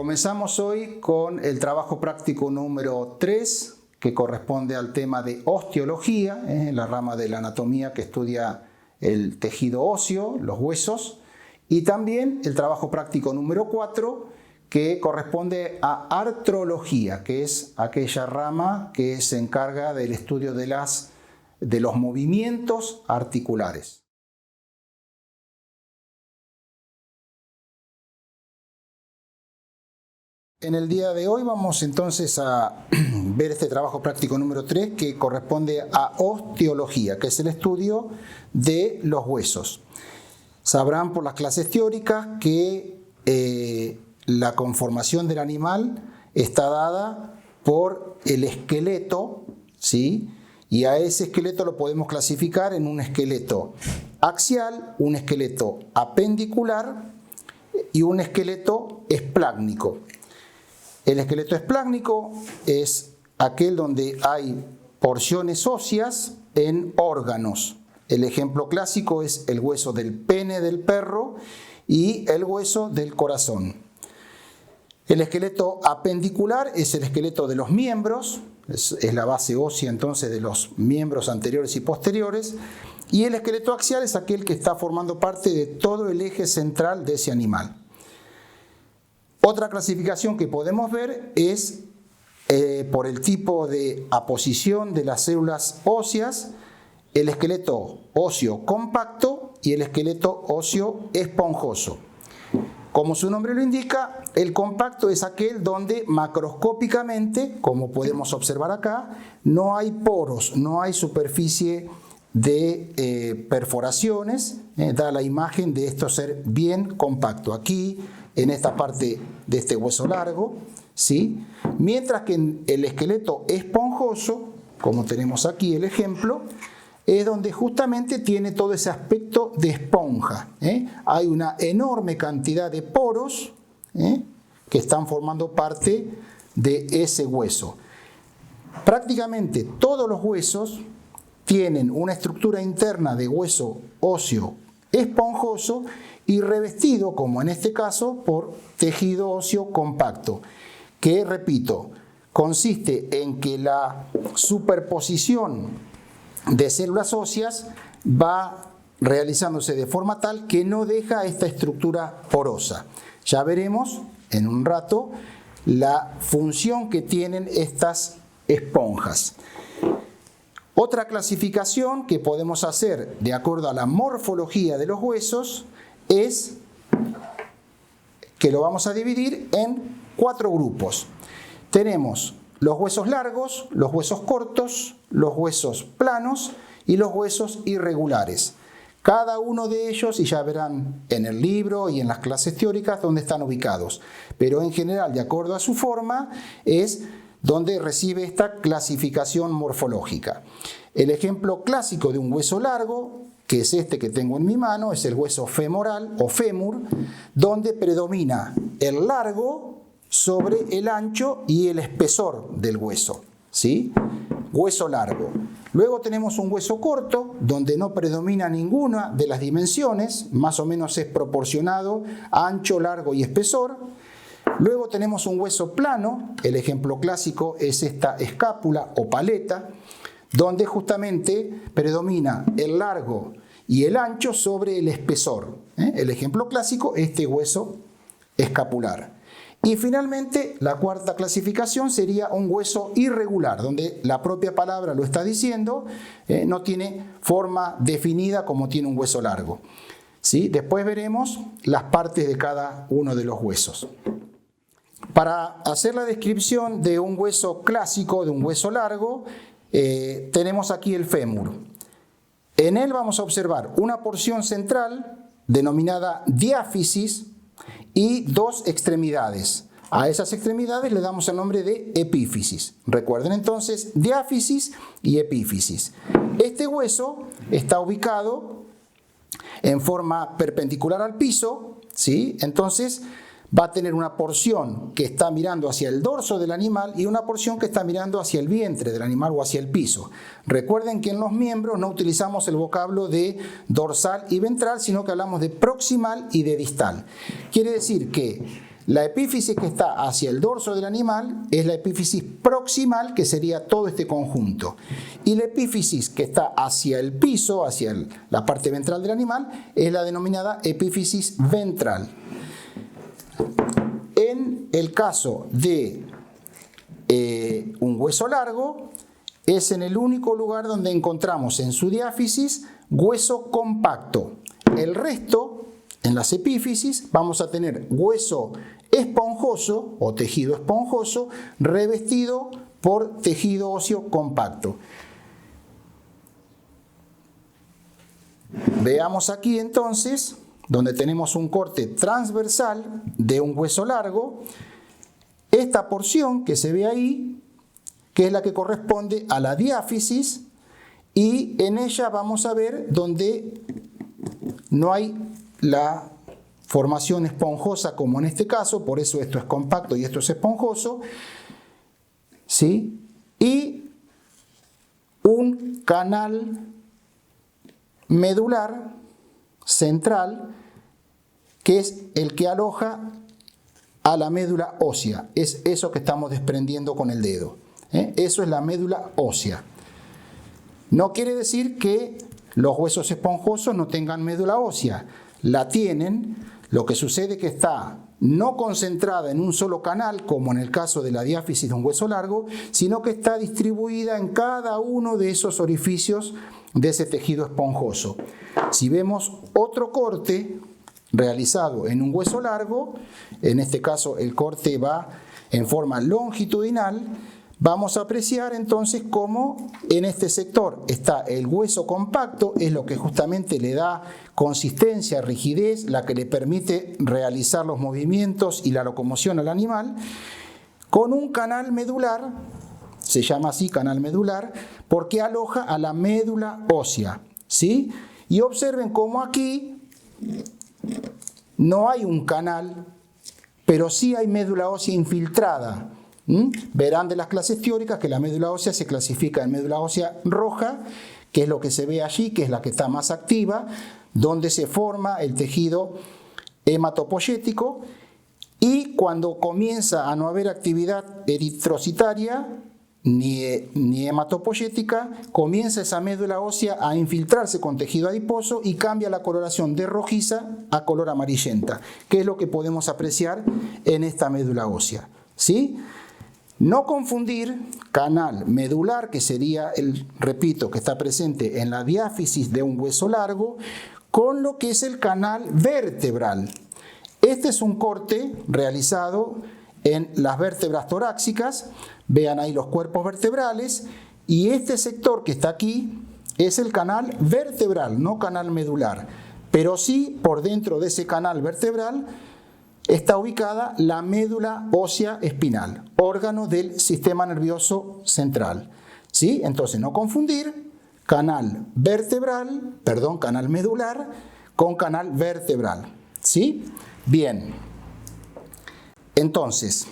Comenzamos hoy con el trabajo práctico número 3, que corresponde al tema de osteología, la rama de la anatomía que estudia el tejido óseo, los huesos, y también el trabajo práctico número 4, que corresponde a artrología, que es aquella rama que se encarga del estudio de los movimientos articulares. En el día de hoy vamos entonces a ver este trabajo práctico número 3, que corresponde a osteología, que es el estudio de los huesos. Sabrán por las clases teóricas que la conformación del animal está dada por el esqueleto, ¿sí? Y a ese esqueleto lo podemos clasificar en un esqueleto axial, un esqueleto apendicular y un esqueleto esplácnico. El esqueleto esplácnico es aquel donde hay porciones óseas en órganos. El ejemplo clásico es el hueso del pene del perro y el hueso del corazón. El esqueleto apendicular es el esqueleto de los miembros, es la base ósea entonces de los miembros anteriores y posteriores, y el esqueleto axial es aquel que está formando parte de todo el eje central de ese animal. Otra clasificación que podemos ver es por el tipo de aposición de las células óseas, el esqueleto óseo compacto y el esqueleto óseo esponjoso. Como su nombre lo indica, el compacto es aquel donde macroscópicamente, como podemos observar acá, no hay poros, no hay superficie de perforaciones, da la imagen de esto ser bien compacto. Aquí, en esta parte de este hueso largo, ¿sí? Mientras que en el esqueleto esponjoso, como tenemos aquí el ejemplo, es donde justamente tiene todo ese aspecto de esponja. Hay una enorme cantidad de poros que están formando parte de ese hueso. Prácticamente todos los huesos tienen una estructura interna de hueso óseo esponjoso y revestido, como en este caso, por tejido óseo compacto, que, repito, consiste en que la superposición de células óseas va realizándose de forma tal que no deja esta estructura porosa. Ya veremos en un rato la función que tienen estas esponjas. Otra clasificación que podemos hacer de acuerdo a la morfología de los huesos es que lo vamos a dividir en 4 grupos. Tenemos los huesos largos, los huesos cortos, los huesos planos y los huesos irregulares. Cada uno de ellos, y ya verán en el libro y en las clases teóricas dónde están ubicados, pero en general, de acuerdo a su forma, es donde recibe esta clasificación morfológica. El ejemplo clásico de un hueso largo, que es este que tengo en mi mano, es el hueso femoral o fémur, donde predomina el largo sobre el ancho y el espesor del hueso, ¿sí? Hueso largo. Luego tenemos un hueso corto, donde no predomina ninguna de las dimensiones, más o menos es proporcionado a ancho, largo y espesor. Luego tenemos un hueso plano, el ejemplo clásico es esta escápula o paleta, donde justamente predomina el largo y el ancho sobre el espesor. El ejemplo clásico, este hueso escapular. Y finalmente, la cuarta clasificación sería un hueso irregular, donde la propia palabra lo está diciendo, no tiene forma definida como tiene un hueso largo. ¿Sí? Después veremos las partes de cada uno de los huesos. Para hacer la descripción de un hueso clásico, de un hueso largo, tenemos aquí el fémur. En él vamos a observar una porción central denominada diáfisis y 2 extremidades. A esas extremidades le damos el nombre de epífisis. Recuerden entonces diáfisis y epífisis. Este hueso está ubicado en forma perpendicular al piso, ¿sí? Entonces va a tener una porción que está mirando hacia el dorso del animal y una porción que está mirando hacia el vientre del animal o hacia el piso. Recuerden que en los miembros no utilizamos el vocablo de dorsal y ventral, sino que hablamos de proximal y de distal. Quiere decir que La epífisis que está hacia el dorso del animal es la epífisis proximal, que sería todo este conjunto. Y la epífisis que está hacia el piso, hacia la parte ventral del animal, es la denominada epífisis ventral. En el caso de un hueso largo, es en el único lugar donde encontramos en su diáfisis hueso compacto. El resto, en las epífisis, vamos a tener hueso esponjoso o tejido esponjoso revestido por tejido óseo compacto. Veamos aquí entonces, donde tenemos un corte transversal de un hueso largo, esta porción que se ve ahí, que es la que corresponde a la diáfisis, y en ella vamos a ver donde no hay la formación esponjosa como en este caso, por eso esto es compacto y esto es esponjoso, ¿sí? Y un canal medular central que es el que aloja a la médula ósea. Es eso que estamos desprendiendo con el dedo. Eso es la médula ósea. No quiere decir que los huesos esponjosos no tengan médula ósea. La tienen. Lo que sucede es que está no concentrada en un solo canal, como en el caso de la diáfisis de un hueso largo, sino que está distribuida en cada uno de esos orificios de ese tejido esponjoso. Si vemos otro corte realizado en un hueso largo, en este caso el corte va en forma longitudinal, vamos a apreciar entonces cómo en este sector está el hueso compacto, es lo que justamente le da consistencia, rigidez, la que le permite realizar los movimientos y la locomoción al animal, con un canal medular, se llama así canal medular, porque aloja a la médula ósea, ¿sí? Y observen cómo aquí no hay un canal, pero sí hay médula ósea infiltrada. Verán de las clases teóricas que la médula ósea se clasifica en médula ósea roja, que es lo que se ve allí, que es la que está más activa, donde se forma el tejido hematopoyético, y cuando comienza a no haber actividad eritrocitaria ni hematopoyética, comienza esa médula ósea a infiltrarse con tejido adiposo y cambia la coloración de rojiza a color amarillenta, que es lo que podemos apreciar en esta médula ósea, ¿sí? No confundir canal medular, que sería repito, que está presente en la diáfisis de un hueso largo, con lo que es el canal vertebral. Este es un corte realizado en las vértebras torácicas. Vean ahí los cuerpos vertebrales, y este sector que está aquí es el canal vertebral, no canal medular, pero sí por dentro de ese canal vertebral está ubicada la médula ósea espinal, órgano del sistema nervioso central, ¿sí? Entonces no confundir canal medular con canal vertebral, ¿sí? Bien, entonces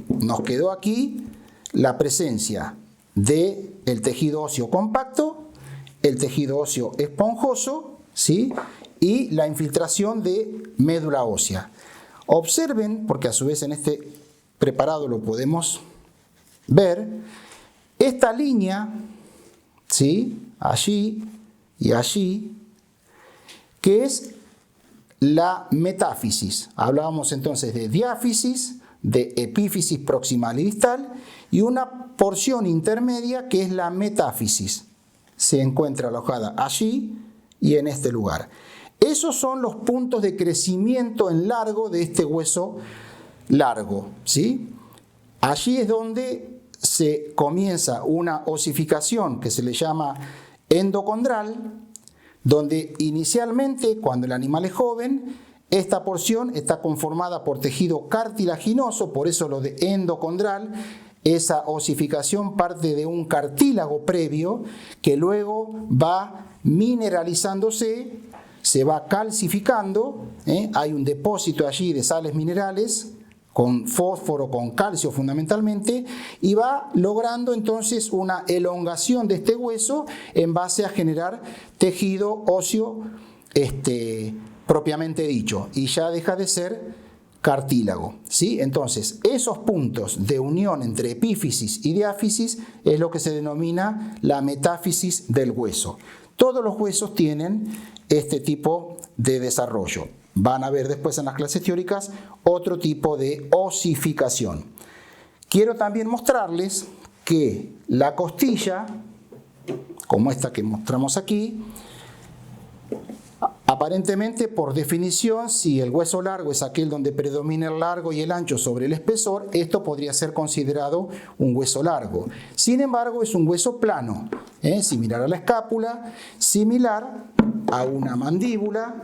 nos quedó aquí la presencia del tejido óseo compacto, el tejido óseo esponjoso, ¿sí? Y la infiltración de médula ósea. Observen, porque a su vez en este preparado lo podemos ver, esta línea, ¿sí? Allí y allí, que es la metáfisis. Hablábamos entonces de diáfisis, de epífisis proximal y distal, y una porción intermedia que es la metáfisis. Se encuentra alojada allí y en este lugar. Esos son los puntos de crecimiento en largo de este hueso largo, ¿sí? Allí es donde se comienza una osificación que se le llama endocondral, donde inicialmente, cuando el animal es joven, esta porción está conformada por tejido cartilaginoso, por eso lo de endocondral. Esa osificación parte de un cartílago previo que luego va mineralizándose, se va calcificando, hay un depósito allí de sales minerales con fósforo, con calcio fundamentalmente, y va logrando entonces una elongación de este hueso en base a generar tejido óseo propiamente dicho, y ya deja de ser cartílago, ¿sí? Entonces, esos puntos de unión entre epífisis y diáfisis es lo que se denomina la metáfisis del hueso. Todos los huesos tienen este tipo de desarrollo. Van a ver después en las clases teóricas otro tipo de osificación. Quiero también mostrarles que la costilla, como esta que mostramos aquí, aparentemente, por definición, si el hueso largo es aquel donde predomina el largo y el ancho sobre el espesor, esto podría ser considerado un hueso largo. Sin embargo, es un hueso plano, similar a la escápula, similar a una mandíbula,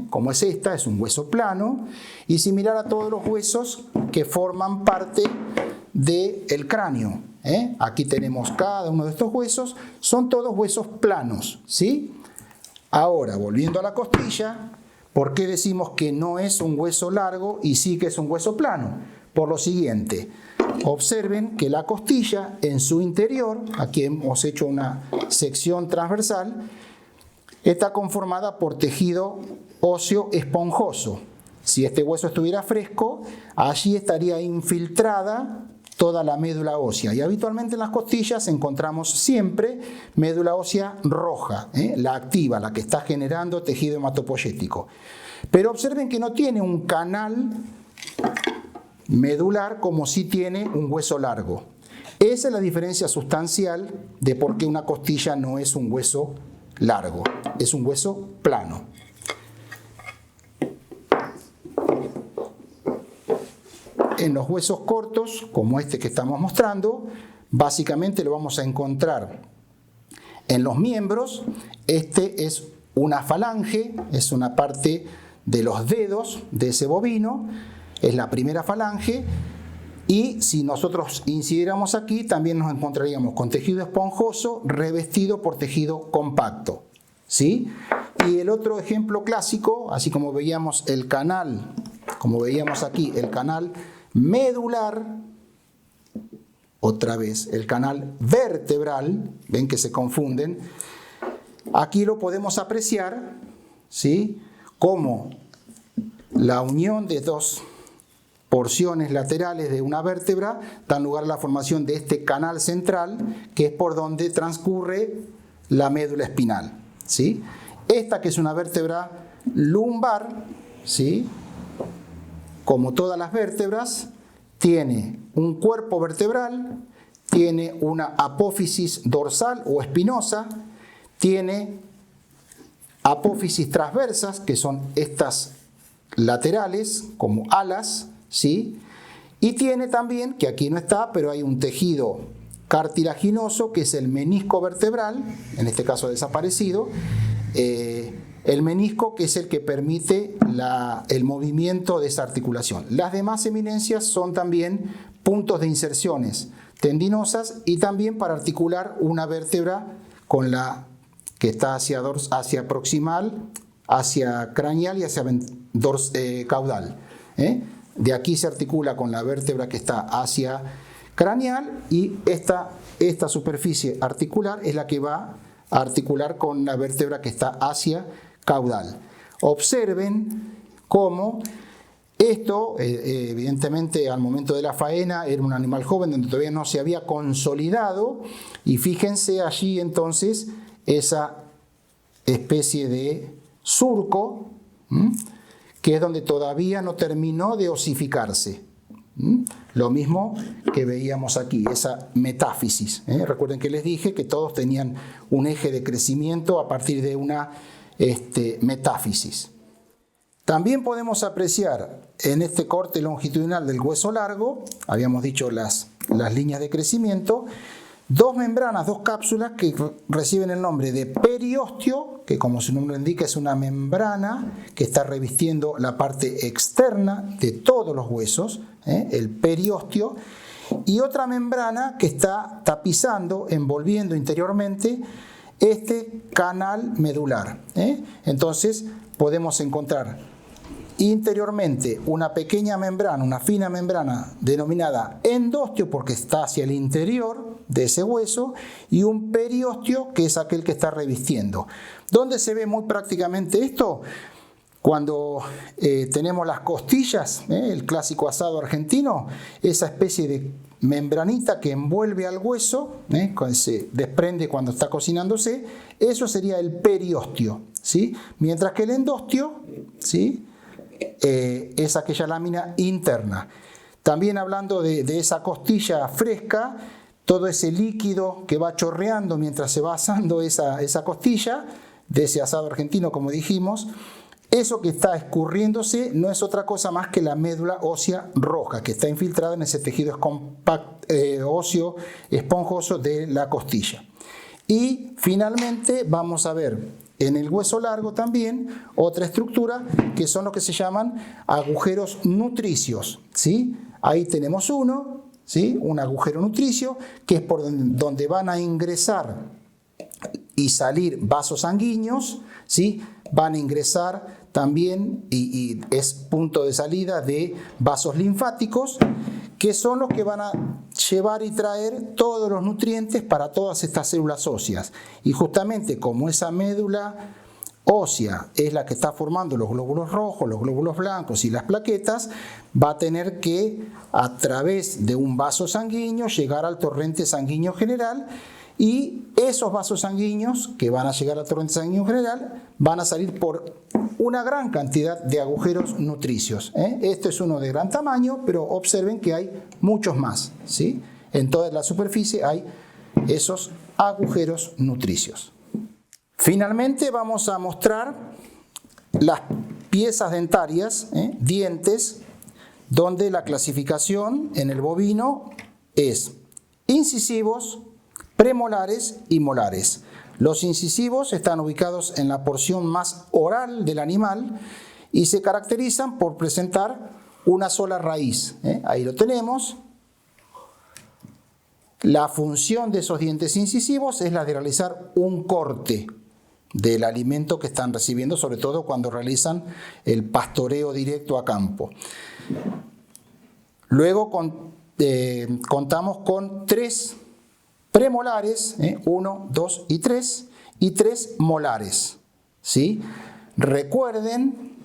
como es esta, es un hueso plano, y similar a todos los huesos que forman parte del cráneo. Aquí tenemos cada uno de estos huesos, son todos huesos planos, ¿sí? Ahora, volviendo a la costilla, ¿por qué decimos que no es un hueso largo y sí que es un hueso plano? Por lo siguiente, observen que la costilla en su interior, aquí hemos hecho una sección transversal, está conformada por tejido óseo esponjoso. Si este hueso estuviera fresco, allí estaría infiltrada toda la médula ósea, y habitualmente en las costillas encontramos siempre médula ósea roja, la activa, la que está generando tejido hematopoyético. Pero observen que no tiene un canal medular como sí tiene un hueso largo. Esa es la diferencia sustancial de por qué una costilla no es un hueso largo, es un hueso plano. En los huesos cortos, como este que estamos mostrando, básicamente lo vamos a encontrar en los miembros. Este es una falange, es una parte de los dedos de ese bovino, es la primera falange, y si nosotros incidiéramos aquí, también nos encontraríamos con tejido esponjoso revestido por tejido compacto, ¿sí? Y el otro ejemplo clásico, así como veíamos el canal, como veíamos aquí, el canal medular, otra vez el canal vertebral, ven que se confunden, aquí lo podemos apreciar, ¿sí? Como la unión de dos porciones laterales de una vértebra dan lugar a la formación de este canal central, que es por donde transcurre la médula espinal, ¿sí? Esta, que es una vértebra lumbar, ¿sí?, como todas las vértebras, tiene un cuerpo vertebral, tiene una apófisis dorsal o espinosa, tiene apófisis transversas, que son estas laterales, como alas, ¿sí? Y tiene también, que aquí no está, pero hay un tejido cartilaginoso, que es el menisco vertebral, en este caso desaparecido, el menisco, que es el que permite el movimiento de esa articulación. Las demás eminencias son también puntos de inserciones tendinosas, y también para articular una vértebra con la que está hacia proximal, hacia craneal y hacia caudal. De aquí se articula con la vértebra que está hacia craneal, y esta superficie articular es la que va a articular con la vértebra que está hacia caudal. Observen cómo esto, evidentemente al momento de la faena, era un animal joven donde todavía no se había consolidado, y fíjense allí entonces esa especie de surco, que es donde todavía no terminó de osificarse. Lo mismo que veíamos aquí, esa metáfisis. Recuerden que les dije que todos tenían un eje de crecimiento a partir de una metáfisis. También podemos apreciar en este corte longitudinal del hueso largo, habíamos dicho las líneas de crecimiento, dos membranas, dos cápsulas que reciben el nombre de periósteo, que como su nombre indica es una membrana que está revistiendo la parte externa de todos los huesos, el periósteo, y otra membrana que está tapizando, envolviendo interiormente este canal medular. Entonces podemos encontrar interiormente una pequeña membrana, una fina membrana denominada endósteo, porque está hacia el interior de ese hueso, y un periósteo, que es aquel que está revistiendo. ¿Dónde se ve muy prácticamente esto? Cuando tenemos las costillas, el clásico asado argentino, esa especie de membranita que envuelve al hueso, que se desprende cuando está cocinándose, eso sería el periostio, ¿sí? Mientras que el endostio, ¿sí? Es aquella lámina interna. También hablando de esa costilla fresca, todo ese líquido que va chorreando mientras se va asando esa costilla, de ese asado argentino como dijimos, eso que está escurriéndose no es otra cosa más que la médula ósea roja que está infiltrada en ese tejido óseo esponjoso de la costilla. Y finalmente vamos a ver en el hueso largo también otra estructura que son lo que se llaman agujeros nutricios, ¿sí? Ahí tenemos uno, ¿sí? Un agujero nutricio que es por donde van a ingresar y salir vasos sanguíneos, ¿sí? Van a ingresar también y es punto de salida de vasos linfáticos, que son los que van a llevar y traer todos los nutrientes para todas estas células óseas. Y justamente como esa médula ósea es la que está formando los glóbulos rojos, los glóbulos blancos y las plaquetas, va a tener que, a través de un vaso sanguíneo, llegar al torrente sanguíneo general. Y esos vasos sanguíneos que van a llegar al torrente sanguíneo general van a salir por una gran cantidad de agujeros nutricios. Este es uno de gran tamaño, pero observen que hay muchos más, ¿sí? En toda la superficie hay esos agujeros nutricios. Finalmente vamos a mostrar las piezas dentarias, dientes, donde la clasificación en el bovino es incisivos, premolares y molares. Los incisivos están ubicados en la porción más oral del animal y se caracterizan por presentar una sola raíz. Ahí lo tenemos. La función de esos dientes incisivos es la de realizar un corte del alimento que están recibiendo, sobre todo cuando realizan el pastoreo directo a campo. Luego contamos con 3 premolares, 1, 2 y 3 molares, ¿sí? Recuerden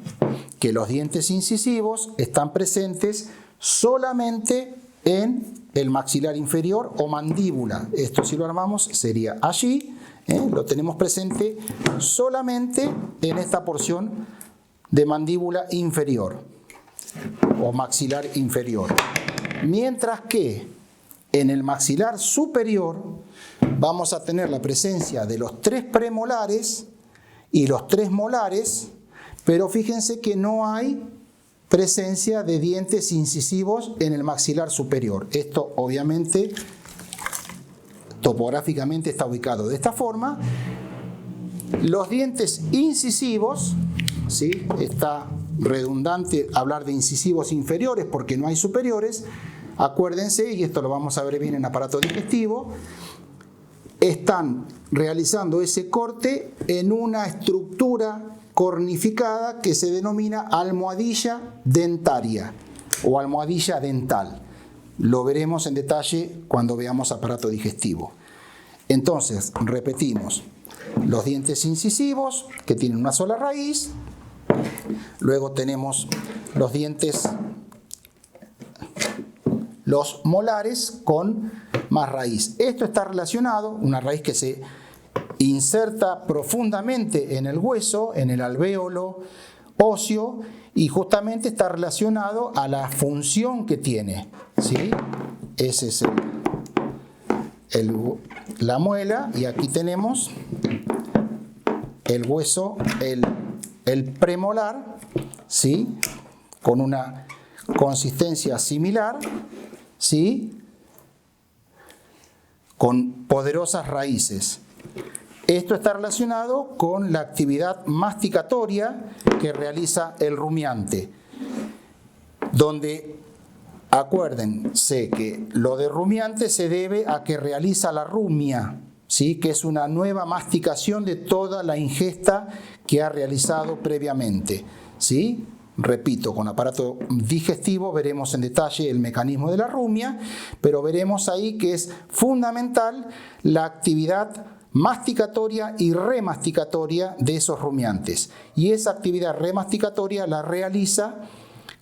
que los dientes incisivos están presentes solamente en el maxilar inferior o mandíbula. Esto, si lo armamos, sería allí, lo tenemos presente solamente en esta porción de mandíbula inferior o maxilar inferior. Mientras que en el maxilar superior vamos a tener la presencia de los 3 premolares y los 3 molares, pero fíjense que no hay presencia de dientes incisivos en el maxilar superior. Esto obviamente topográficamente está ubicado de esta forma. Los dientes incisivos, ¿sí? Está redundante hablar de incisivos inferiores porque no hay superiores. Acuérdense, y esto lo vamos a ver bien en aparato digestivo, están realizando ese corte en una estructura cornificada que se denomina almohadilla dentaria o almohadilla dental. Lo veremos en detalle cuando veamos aparato digestivo. Entonces, repetimos, los dientes incisivos que tienen una sola raíz, luego tenemos los dientes, los molares con más raíz. Esto está relacionado, una raíz que se inserta profundamente en el hueso, en el alvéolo óseo, y justamente está relacionado a la función que tiene, ¿sí? Ese es la muela, y aquí tenemos el hueso, el premolar, ¿sí? Con una consistencia similar, ¿sí? Con poderosas raíces. Esto está relacionado con la actividad masticatoria que realiza el rumiante, donde acuérdense que lo de rumiante se debe a que realiza la rumia, ¿sí? Que es una nueva masticación de toda la ingesta que ha realizado previamente, ¿sí? Repito, con aparato digestivo veremos en detalle el mecanismo de la rumia, pero veremos ahí que es fundamental la actividad masticatoria y remasticatoria de esos rumiantes. Y esa actividad remasticatoria la realiza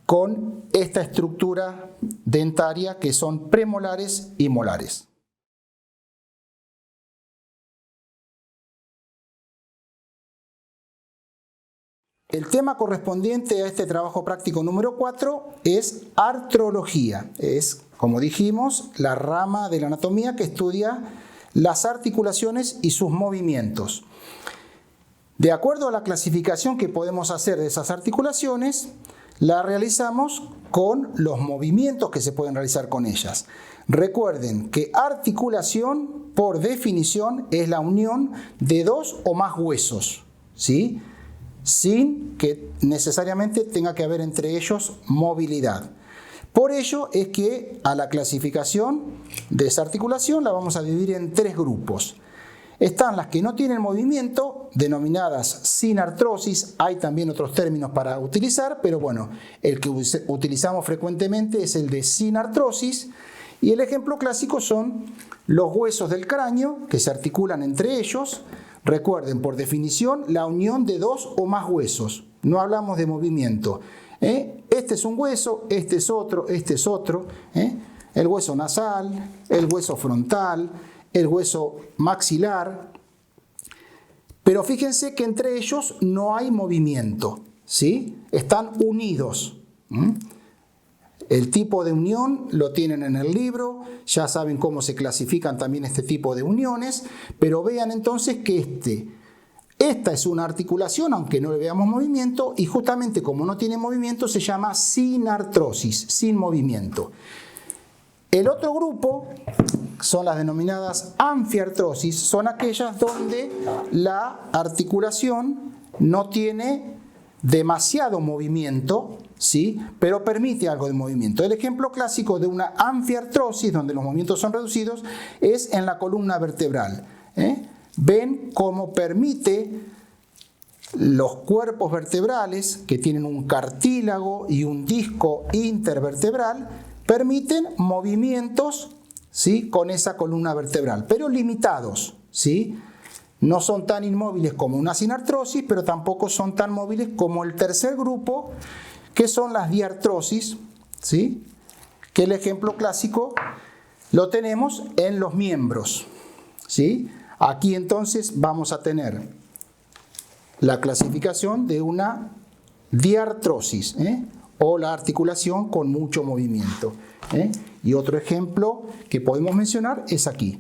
con esta estructura dentaria que son premolares y molares. El tema correspondiente a este trabajo práctico número 4 es artrología. Es, como dijimos, la rama de la anatomía que estudia las articulaciones y sus movimientos. De acuerdo a la clasificación que podemos hacer de esas articulaciones, la realizamos con los movimientos que se pueden realizar con ellas. Recuerden que articulación, por definición, es la unión de dos o más huesos, ¿sí?, sin que necesariamente tenga que haber entre ellos movilidad. Por ello es que a la clasificación de esa articulación la vamos a dividir en tres grupos. Están las que no tienen movimiento, denominadas sin artrosis. Hay también otros términos para utilizar, pero bueno, el que utilizamos frecuentemente es el de sin artrosis. Y el ejemplo clásico son los huesos del cráneo, que se articulan entre ellos. Recuerden, por definición, la unión de dos o más huesos. No hablamos de movimiento. Este es un hueso, este es otro, este es otro. El hueso nasal, el hueso frontal, el hueso maxilar. Pero fíjense que entre ellos no hay movimiento, ¿sí? Están unidos. El tipo de unión lo tienen en el libro, ya saben cómo se clasifican también este tipo de uniones, pero vean entonces que esta es una articulación, aunque no le veamos movimiento, y justamente como no tiene movimiento se llama sin artrosis, sin movimiento. El otro grupo son las denominadas anfiartrosis, son aquellas donde la articulación no tiene demasiado movimiento, ¿sí?, pero permite algo de movimiento. El ejemplo clásico de una anfiartrosis, donde los movimientos son reducidos, es en la columna vertebral. Ven cómo permite los cuerpos vertebrales, que tienen un cartílago y un disco intervertebral, permiten movimientos, ¿sí?, con esa columna vertebral, pero limitados, ¿sí? No son tan inmóviles como una sinartrosis, pero tampoco son tan móviles como el tercer grupo, que son las diartrosis, ¿sí?, que el ejemplo clásico lo tenemos en los miembros, ¿sí? Aquí entonces vamos a tener la clasificación de una diartrosis, o la articulación con mucho movimiento. Y otro ejemplo que podemos mencionar es aquí.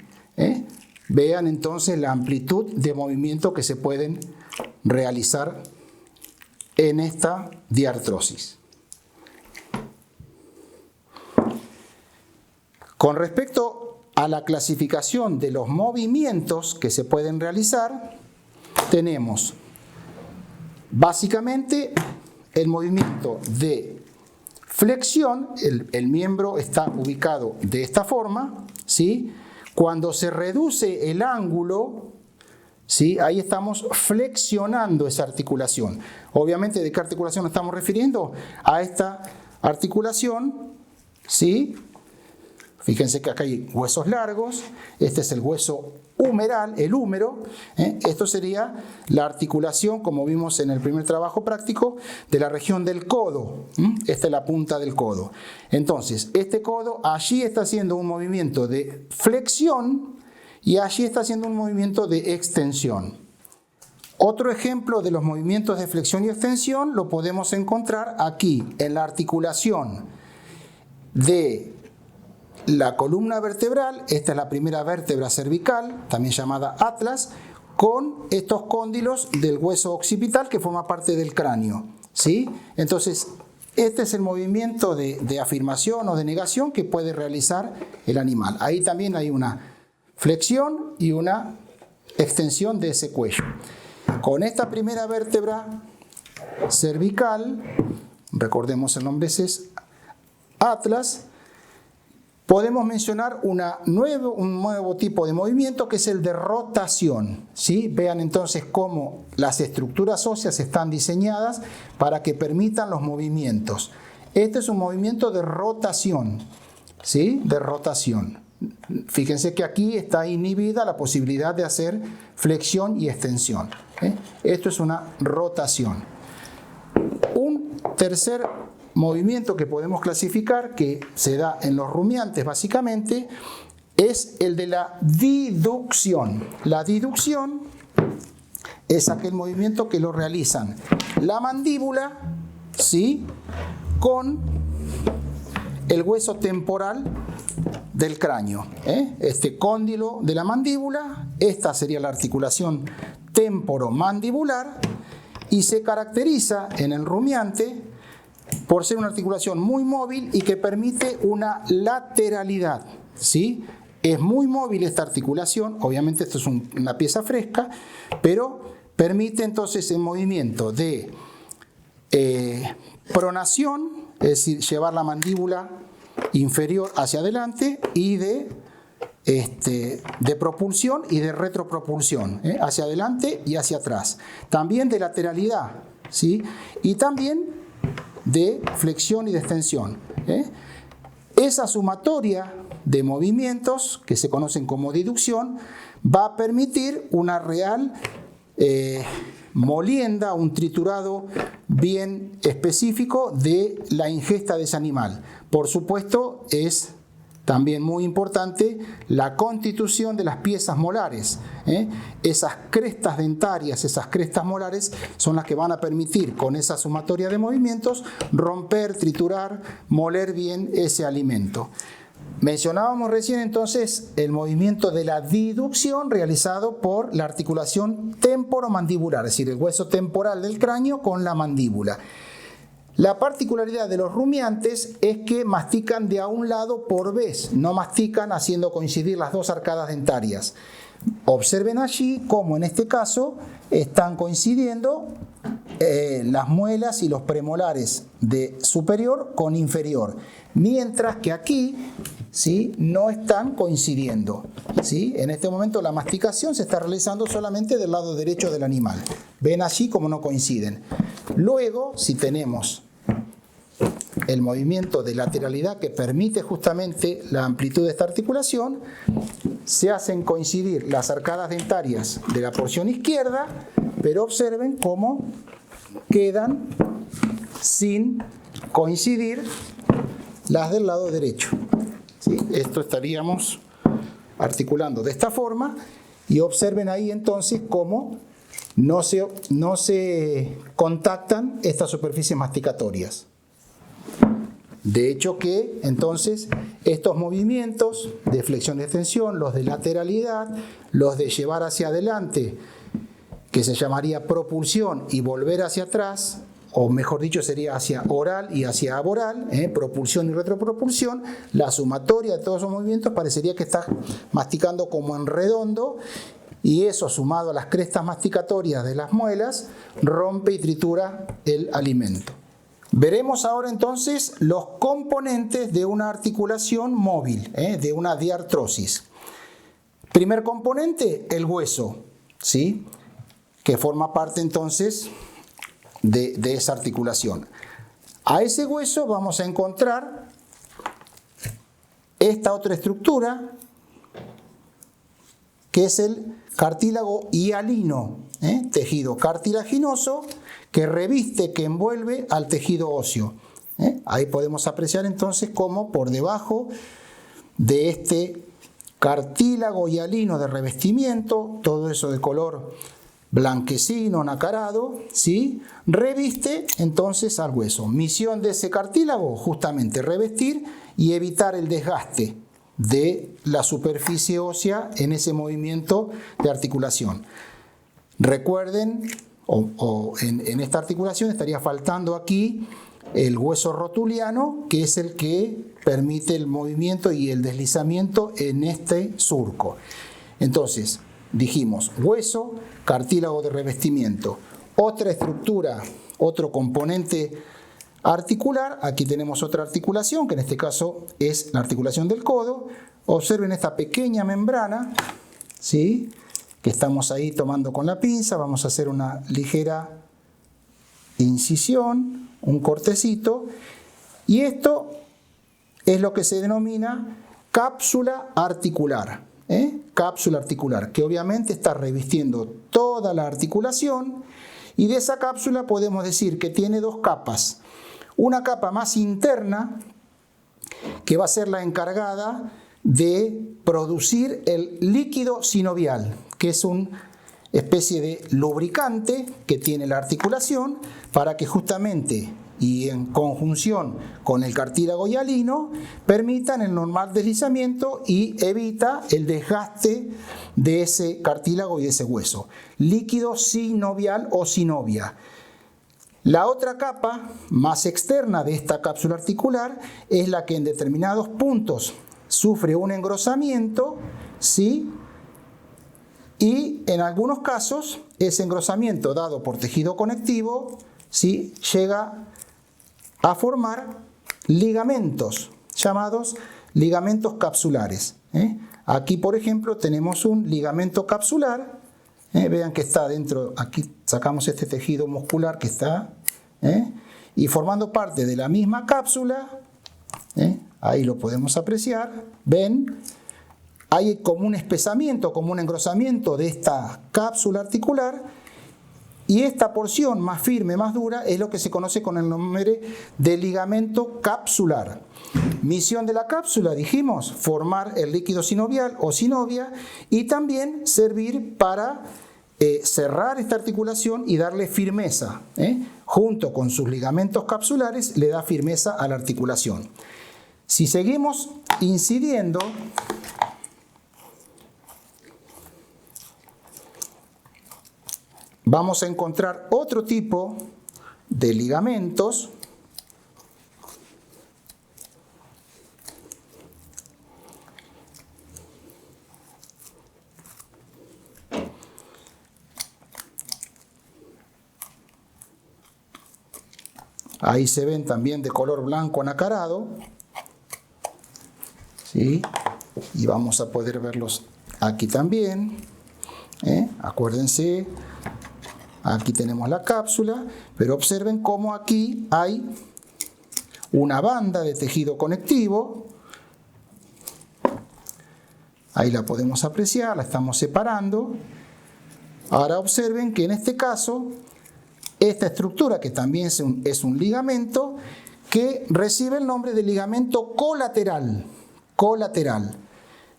Vean entonces la amplitud de movimiento que se pueden realizar en esta diartrosis. Con respecto a la clasificación de los movimientos que se pueden realizar, tenemos básicamente el movimiento de flexión. El miembro está ubicado de esta forma, ¿sí? Cuando se reduce el ángulo, ¿sí?, ahí estamos flexionando esa articulación. Obviamente, ¿de qué articulación nos estamos refiriendo? A esta articulación, ¿sí? Fíjense que acá hay huesos largos, este es el hueso humeral, el húmero. Esto sería la articulación, como vimos en el primer trabajo práctico, de la región del codo. Esta es la punta del codo. Entonces, este codo allí está haciendo un movimiento de flexión y allí está haciendo un movimiento de extensión. Otro ejemplo de los movimientos de flexión y extensión lo podemos encontrar aquí, en la articulación de la columna vertebral. Esta es la primera vértebra cervical, también llamada atlas, con estos cóndilos del hueso occipital que forma parte del cráneo, ¿sí? Entonces, este es el movimiento de afirmación o de negación que puede realizar el animal. Ahí también hay una flexión y una extensión de ese cuello. Con esta primera vértebra cervical, recordemos el nombre, es atlas, podemos mencionar un nuevo tipo de movimiento que es el de rotación, ¿sí? Vean entonces cómo las estructuras óseas están diseñadas para que permitan los movimientos. Este es un movimiento de rotación, ¿sí?, de rotación. Fíjense que aquí está inhibida la posibilidad de hacer flexión y extensión. Esto es una rotación. Un tercer movimiento que podemos clasificar, que se da en los rumiantes básicamente, es el de la diducción. La diducción es aquel movimiento que lo realizan la mandíbula, ¿sí?, con el hueso temporal del cráneo. Este cóndilo de la mandíbula, esta sería la articulación temporomandibular, y se caracteriza en el rumiante por ser una articulación muy móvil y que permite una lateralidad, ¿sí? Es muy móvil esta articulación, obviamente esto es una pieza fresca, pero permite entonces el movimiento de pronación, es decir, llevar la mandíbula inferior hacia adelante, y de propulsión y de retropropulsión, hacia adelante y hacia atrás. También de lateralidad, ¿sí? Y también de flexión y de extensión. Esa sumatoria de movimientos, que se conocen como diducción, va a permitir una real molienda, un triturado bien específico de la ingesta de ese animal. Por supuesto, es también muy importante la constitución de las piezas molares. Esas crestas dentarias, esas crestas molares, son las que van a permitir, con esa sumatoria de movimientos, romper, triturar, moler bien ese alimento. Mencionábamos recién entonces el movimiento de la diducción realizado por la articulación temporomandibular, es decir, el hueso temporal del cráneo con la mandíbula. La particularidad de los rumiantes es que mastican de a un lado por vez, no mastican haciendo coincidir las dos arcadas dentarias. Observen allí cómo en este caso están coincidiendo las muelas y los premolares de superior con inferior, mientras que aquí, ¿sí?, no están coincidiendo, ¿sí? En este momento la masticación se está realizando solamente del lado derecho del animal. Ven allí cómo no coinciden. Luego, si tenemos el movimiento de lateralidad que permite justamente la amplitud de esta articulación, se hacen coincidir las arcadas dentarias de la porción izquierda, pero observen cómo quedan sin coincidir las del lado derecho. ¿Sí? Esto estaríamos articulando de esta forma, y observen ahí entonces cómo no se contactan estas superficies masticatorias. De hecho que entonces estos movimientos de flexión y extensión, los de lateralidad, los de llevar hacia adelante, que se llamaría propulsión, y volver hacia atrás, o mejor dicho sería hacia oral y hacia aboral, propulsión y retropropulsión, la sumatoria de todos esos movimientos parecería que está masticando como en redondo, y eso sumado a las crestas masticatorias de las muelas rompe y tritura el alimento. Veremos ahora entonces los componentes de una articulación móvil, de una diartrosis. Primer componente, el hueso, ¿sí?, que forma parte entonces de esa articulación. A ese hueso vamos a encontrar esta otra estructura, que es el cartílago hialino, tejido cartilaginoso que reviste, que envuelve al tejido óseo. Ahí podemos apreciar entonces cómo por debajo de este cartílago hialino de revestimiento, todo eso de color blanquecino, nacarado, ¿sí?, reviste entonces al hueso. Misión de ese cartílago, justamente revestir y evitar el desgaste de la superficie ósea en ese movimiento de articulación. Recuerden, en esta articulación estaría faltando aquí el hueso rotuliano, que es el que permite el movimiento y el deslizamiento en este surco. Entonces, dijimos hueso, cartílago de revestimiento. Otra estructura, otro componente articular, aquí tenemos otra articulación, que en este caso es la articulación del codo. Observen esta pequeña membrana, ¿sí?, que estamos ahí tomando con la pinza. Vamos a hacer una ligera incisión, un cortecito, y esto es lo que se denomina cápsula articular. Cápsula articular, que obviamente está revistiendo toda la articulación, y de esa cápsula podemos decir que tiene dos capas. Una capa más interna, que va a ser la encargada de producir el líquido sinovial, que es una especie de lubricante que tiene la articulación para que justamente y en conjunción con el cartílago hialino permitan el normal deslizamiento y evita el desgaste de ese cartílago y de ese hueso. Líquido sinovial o sinovia. La otra capa más externa de esta cápsula articular es la que en determinados puntos sufre un engrosamiento, ¿sí? Y en algunos casos ese engrosamiento dado por tejido conectivo, ¿sí?, llega a formar ligamentos llamados ligamentos capsulares. Aquí, por ejemplo, tenemos un ligamento capsular. Vean que está dentro, aquí sacamos este tejido muscular que está, y formando parte de la misma cápsula, ahí lo podemos apreciar, ven, hay como un espesamiento, como un engrosamiento de esta cápsula articular, y esta porción más firme, más dura, es lo que se conoce con el nombre de ligamento capsular. Misión de la cápsula, dijimos, formar el líquido sinovial o sinovia, y también servir para cerrar esta articulación y darle firmeza. Junto con sus ligamentos capsulares le da firmeza a la articulación. Si seguimos incidiendo, vamos a encontrar otro tipo de ligamentos ahí se ven también de color blanco nacarado, ¿sí? Y vamos a poder verlos aquí también, acuérdense. Aquí tenemos la cápsula, pero observen cómo aquí hay una banda de tejido conectivo. Ahí la podemos apreciar, la estamos separando. Ahora observen que en este caso, esta estructura, que también es un ligamento, que recibe el nombre de ligamento colateral. Colateral.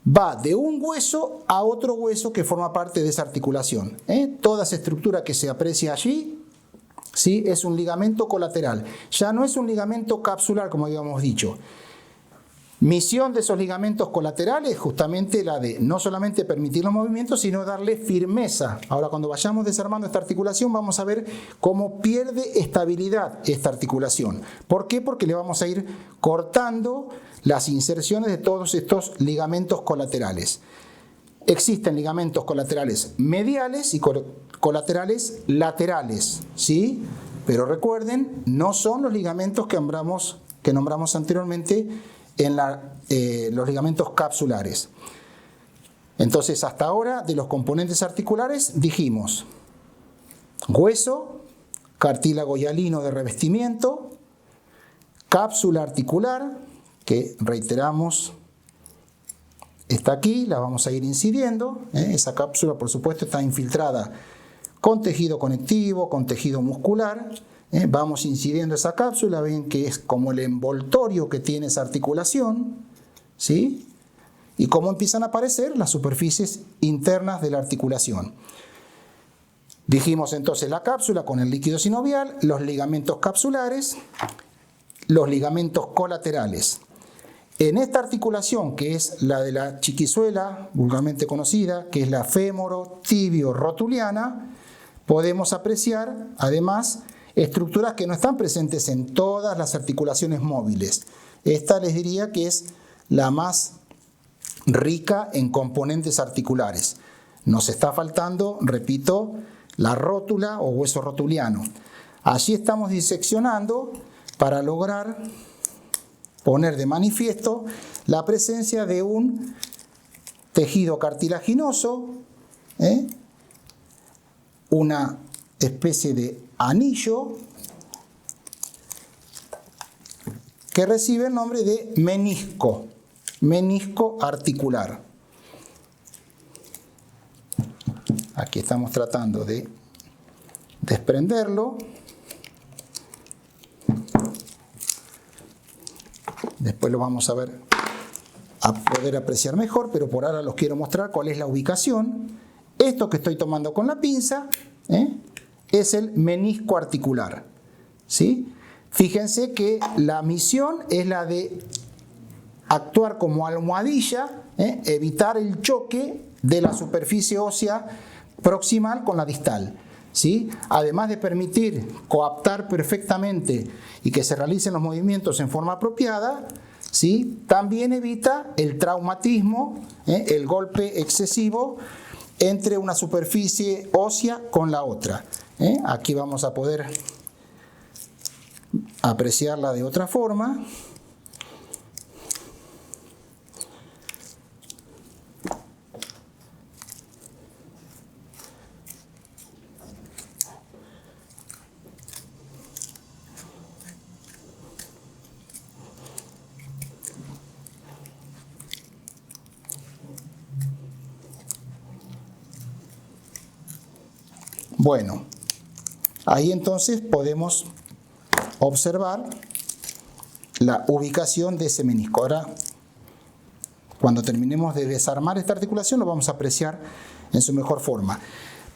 Va de un hueso a otro hueso que forma parte de esa articulación. Toda esa estructura que se aprecia allí, ¿sí?, es un ligamento colateral. Ya no es un ligamento capsular, como habíamos dicho. Misión de esos ligamentos colaterales, justamente la de no solamente permitir los movimientos, sino darle firmeza. Ahora, cuando vayamos desarmando esta articulación, vamos a ver cómo pierde estabilidad esta articulación. ¿Por qué? Porque le vamos a ir cortando las inserciones de todos estos ligamentos colaterales. Existen ligamentos colaterales mediales y colaterales laterales, ¿sí? Pero recuerden, no son los ligamentos que nombramos anteriormente en los ligamentos capsulares. Entonces, hasta ahora, de los componentes articulares dijimos hueso, cartílago hialino de revestimiento, cápsula articular, que reiteramos está aquí, la vamos a ir incidiendo. Esa cápsula, por supuesto, está infiltrada con tejido conectivo, con tejido muscular. Vamos incidiendo esa cápsula, ven que es como el envoltorio que tiene esa articulación, ¿sí? Y cómo empiezan a aparecer las superficies internas de la articulación. Dijimos entonces la cápsula con el líquido sinovial, los ligamentos capsulares, los ligamentos colaterales. En esta articulación, que es la de la chiquizuela, vulgarmente conocida, que es la fémoro-tibio-rotuliana, podemos apreciar además estructuras que no están presentes en todas las articulaciones móviles. Esta les diría que es la más rica en componentes articulares. Nos está faltando, repito, la rótula o hueso rotuliano. Allí estamos diseccionando para lograr poner de manifiesto la presencia de un tejido cartilaginoso, una especie de anillo que recibe el nombre de menisco. menisco articular. Aquí estamos tratando de desprenderlo. Después lo vamos a ver, a poder apreciar mejor, pero por ahora los quiero mostrar cuál es la ubicación. Esto que estoy tomando con la pinza es el menisco articular, ¿sí? Fíjense que la misión es la de actuar como almohadilla, evitar el choque de la superficie ósea proximal con la distal, ¿sí? Además de permitir coaptar perfectamente y que se realicen los movimientos en forma apropiada, ¿sí? También evita el traumatismo, el golpe excesivo entre una superficie ósea con la otra. Aquí vamos a poder apreciarla de otra forma. Bueno, ahí entonces podemos observar la ubicación de ese menisco. Ahora, cuando terminemos de desarmar esta articulación, lo vamos a apreciar en su mejor forma.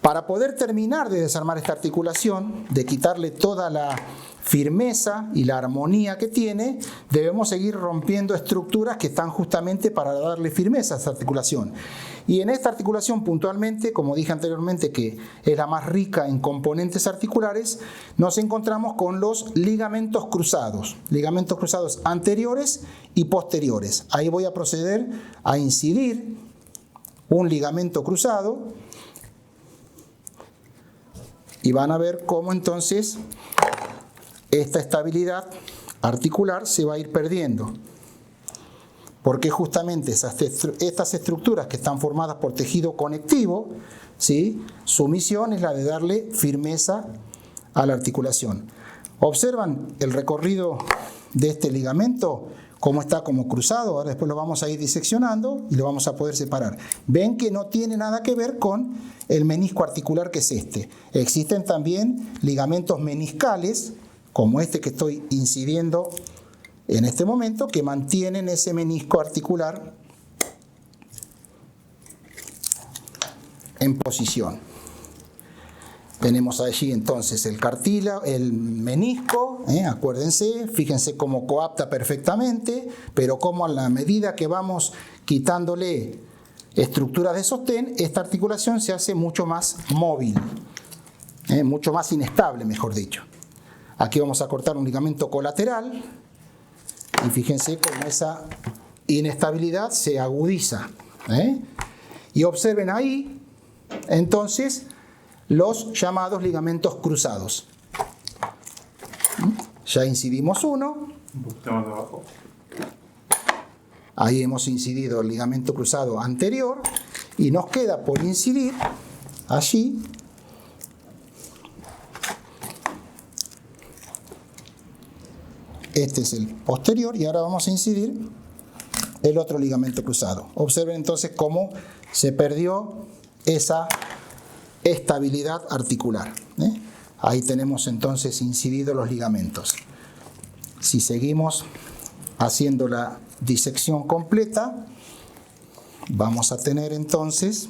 Para poder terminar de desarmar esta articulación, de quitarle toda la firmeza y la armonía que tiene, debemos seguir rompiendo estructuras que están justamente para darle firmeza a esta articulación. Y en esta articulación puntualmente, como dije anteriormente, que es la más rica en componentes articulares, nos encontramos con los ligamentos cruzados anteriores y posteriores. Ahí voy a proceder a incidir un ligamento cruzado y van a ver cómo entonces esta estabilidad articular se va a ir perdiendo. Porque justamente estas estructuras que están formadas por tejido conectivo, ¿sí? Su misión es la de darle firmeza a la articulación. Observan el recorrido de este ligamento, cómo está como cruzado. Ahora después lo vamos a ir diseccionando y lo vamos a poder separar. Ven que no tiene nada que ver con el menisco articular, que es este. Existen también ligamentos meniscales, como este que estoy incidiendo en este momento, que mantienen ese menisco articular en posición. Tenemos allí entonces el cartílago, el menisco, acuérdense, fíjense cómo coapta perfectamente, pero como a la medida que vamos quitándole estructuras de sostén, esta articulación se hace mucho más móvil, mucho más inestable, mejor dicho. Aquí vamos a cortar un ligamento colateral y fíjense cómo esa inestabilidad se agudiza. Y observen ahí, entonces, los llamados ligamentos cruzados. Ya incidimos uno. Un poquito más abajo. Ahí hemos incidido el ligamento cruzado anterior y nos queda por incidir allí este es el posterior y ahora vamos a incidir el otro ligamento cruzado. Observen entonces cómo se perdió esa estabilidad articular. Ahí tenemos entonces incididos los ligamentos. Si seguimos haciendo la disección completa, vamos a tener entonces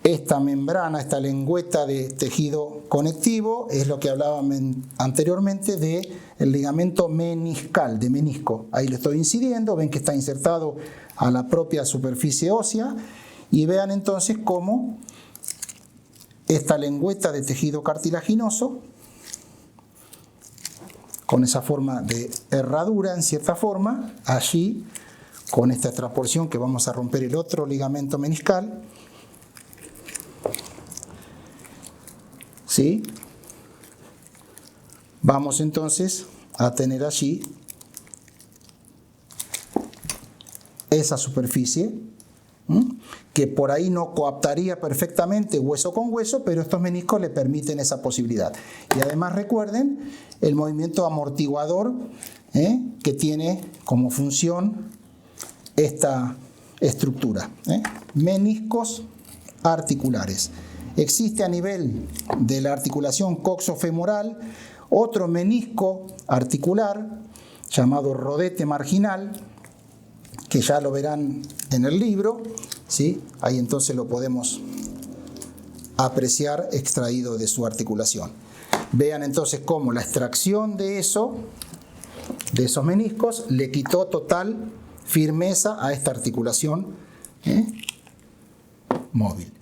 esta membrana, esta lengüeta de tejido conectivo, es lo que hablaba anteriormente del ligamento meniscal, de menisco. Ahí lo estoy incidiendo, ven que está insertado a la propia superficie ósea y vean entonces cómo esta lengüeta de tejido cartilaginoso, con esa forma de herradura en cierta forma, allí con esta extraporción que vamos a romper el otro ligamento meniscal, ¿sí? Vamos entonces a tener allí esa superficie que por ahí no coaptaría perfectamente hueso con hueso, pero estos meniscos le permiten esa posibilidad. Y además recuerden el movimiento amortiguador que tiene como función esta estructura. Meniscos articulares. Existe a nivel de la articulación coxofemoral otro menisco articular llamado rodete marginal, que ya lo verán en el libro, ¿sí? Ahí entonces lo podemos apreciar extraído de su articulación. Vean entonces cómo la extracción de esos meniscos le quitó total firmeza a esta articulación móvil.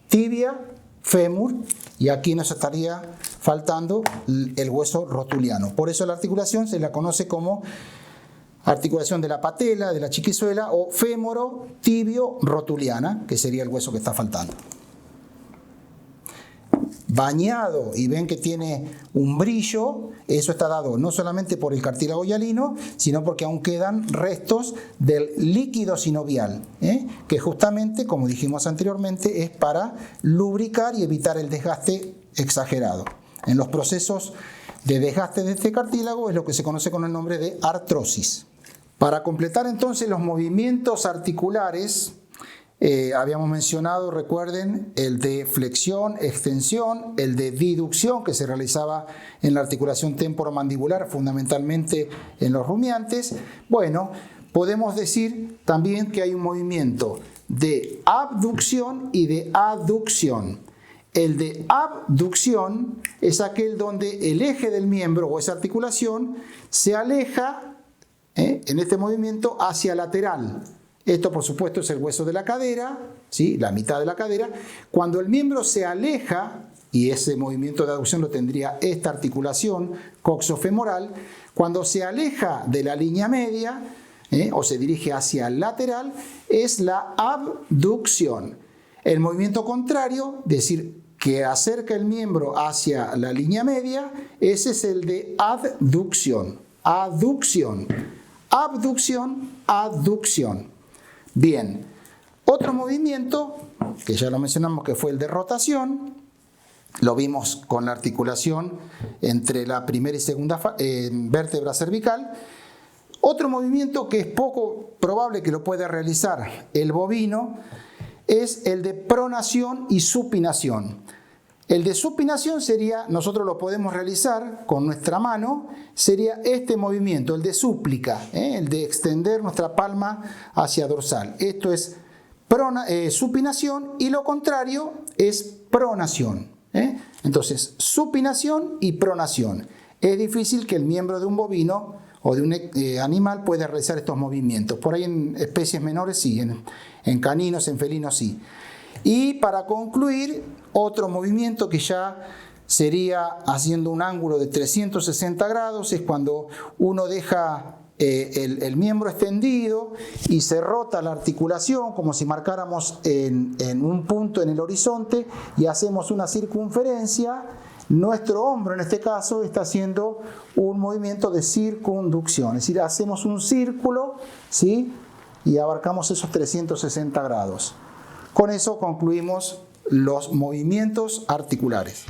Tibia, fémur, y aquí nos estaría faltando el hueso rotuliano. Por eso la articulación se la conoce como articulación de la patela, de la chiquizuela, o fémoro tibio rotuliana, que sería el hueso que está faltando. Bañado, y ven que tiene un brillo, eso está dado no solamente por el cartílago hialino, sino porque aún quedan restos del líquido sinovial, que justamente, como dijimos anteriormente, es para lubricar y evitar el desgaste exagerado. En los procesos de desgaste de este cartílago es lo que se conoce con el nombre de artrosis. Para completar entonces los movimientos articulares, habíamos mencionado, recuerden, el de flexión, extensión, el de diducción que se realizaba en la articulación temporomandibular, fundamentalmente en los rumiantes. Bueno, podemos decir también que hay un movimiento de abducción y de aducción. El de abducción es aquel donde el eje del miembro o esa articulación se aleja en este movimiento hacia lateral. Esto, por supuesto, es el hueso de la cadera, ¿sí? La mitad de la cadera. Cuando el miembro se aleja, y ese movimiento de aducción lo tendría esta articulación coxofemoral, cuando se aleja de la línea media, o se dirige hacia el lateral, es la abducción. El movimiento contrario, es decir, que acerca el miembro hacia la línea media, ese es el de adducción. Aducción, abducción, aducción. Bien, otro movimiento, que ya lo mencionamos, que fue el de rotación, lo vimos con la articulación entre la primera y segunda vértebra cervical. Otro movimiento que es poco probable que lo pueda realizar el bovino es el de pronación y supinación. El de supinación sería, nosotros lo podemos realizar con nuestra mano, sería este movimiento, el de súplica, el de extender nuestra palma hacia dorsal. Esto es supinación y lo contrario es pronación. Entonces, supinación y pronación. Es difícil que el miembro de un bovino o de un animal pueda realizar estos movimientos. Por ahí en especies menores sí, en caninos, en felinos sí. Y para concluir, otro movimiento que ya sería haciendo un ángulo de 360 grados, es cuando uno deja el miembro extendido y se rota la articulación como si marcáramos en un punto en el horizonte y hacemos una circunferencia. Nuestro hombro en este caso está haciendo un movimiento de circunducción, es decir, hacemos un círculo, ¿sí? Y abarcamos esos 360 grados. Con eso concluimos los movimientos articulares.